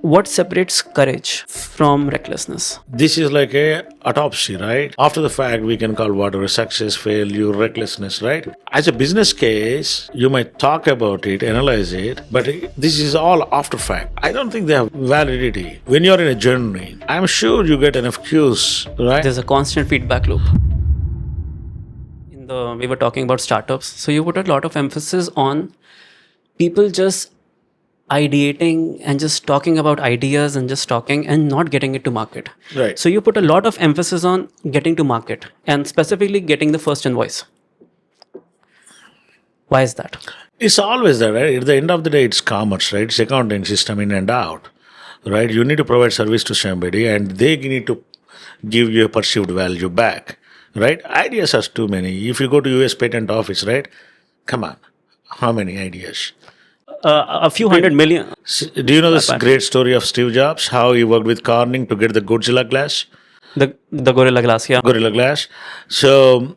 what separates courage from recklessness? This is like a autopsy, right? After the fact, we can call whatever success, failure, recklessness, right? As a business case, you might talk about it, analyze it, but this is all after fact. I don't think they have validity. When you're in a journey, I'm sure you get enough cues, right? There's a constant feedback loop. We were talking about startups, so you put a lot of emphasis on people just ideating and just talking about ideas and just talking and not getting it to market. Right. So you put a lot of emphasis on getting to market and specifically getting the first invoice. Why is that? It's always there, right? At the end of the day, it's commerce, right? It's accounting system in and out, right? You need to provide service to somebody and they need to give you a perceived value back, right? Ideas are too many. If you go to US Patent Office, right? Come on. How many ideas? A few hundred million. Do you know this great story of Steve Jobs? How he worked with Corning to get the Godzilla glass? The Gorilla Glass, yeah. Gorilla Glass. So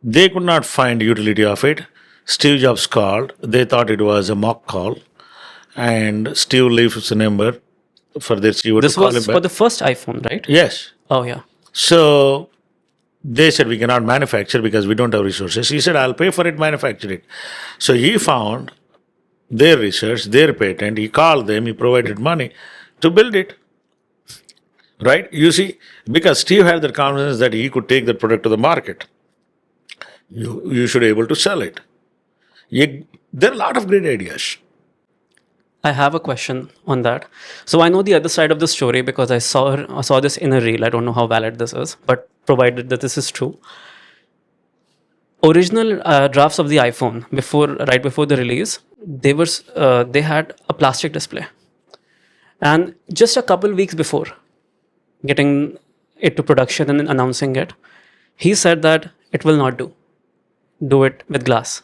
they could not find utility of it. Steve Jobs called. They thought it was a mock call. And Steve leaves a number for their CEO This to call him was back. for the first iPhone, right? Yes. Oh, yeah. So they said, we cannot manufacture because we don't have resources. He said, I'll pay for it, manufacture it. So he found their research, their patent. He called them, he provided money to build it. Right? You see, because Steve had the confidence that he could take that product to the market. You should be able to sell it. There are a lot of great ideas. I have a question on that. So I know the other side of the story because I saw this in a reel. I don't know how valid this is, but provided that this is true. Original drafts of the iPhone right before the release, they had a plastic display, and just a couple weeks before getting it to production and then announcing it, he said that it will not do it with glass.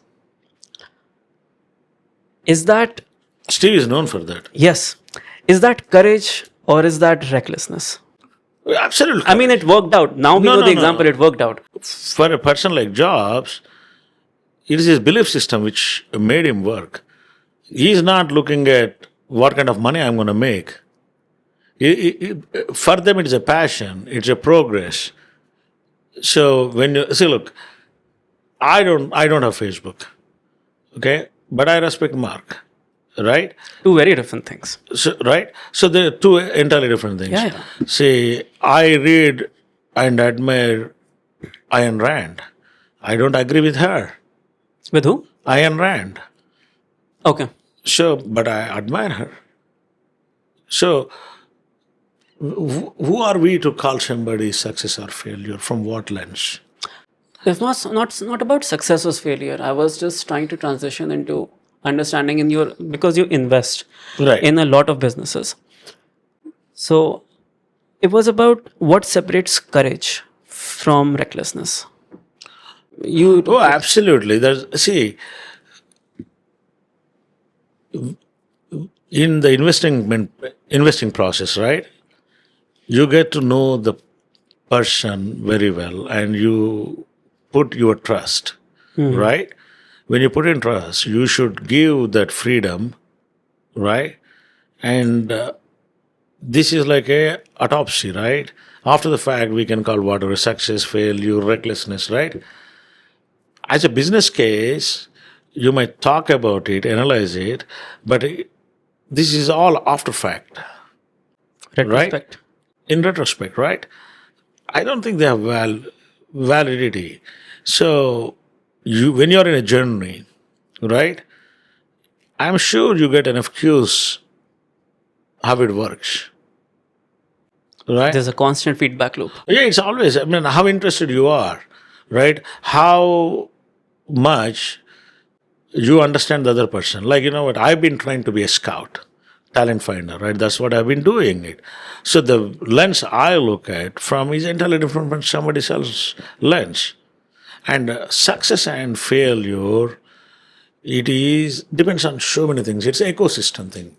Is that Steve is known for that. Yes. Is that courage or is that recklessness? Absolutely. I mean, it worked out. Now we know the example, it worked out. For a person like Jobs, it is his belief system which made him work. He's not looking at what kind of money I'm going to make. For them, it is a passion. It's a progress. So when you see, look, I don't have Facebook, okay, but I respect Mark, right? Two very different things. So, right? So they're two entirely different things. Yeah. See, I read and admire Ayn Rand. I don't agree with her. With who? Ayn Rand. Okay. So, but I admire her. So, who are we to call somebody success or failure? From what lens? It's not about success or failure. I was just trying to transition into understanding because you invest Right. in a lot of businesses. So it was about what separates courage from recklessness. Oh, absolutely. See, in the investing process, right? You get to know the person very well, and you put your trust, right? When you put in trust, you should give that freedom, right? And this is like a autopsy, right? After the fact, we can call whatever success, failure, recklessness, right? As a business case, you might talk about it, analyze it, but this is all after fact. Retrospect. Right? In retrospect, right? I don't think they have validity. So when you're in a journey, right? I'm sure you get enough cues how it works. Right? There's a constant feedback loop. Yeah, it's always, I mean, how interested you are, right? How much you understand the other person. Like, you know what, I've been trying to be a scout, talent finder, right? That's what I've been doing it. So the lens I look at from is entirely different from somebody else's lens. And success and failure, depends on so many things. It's an ecosystem thing.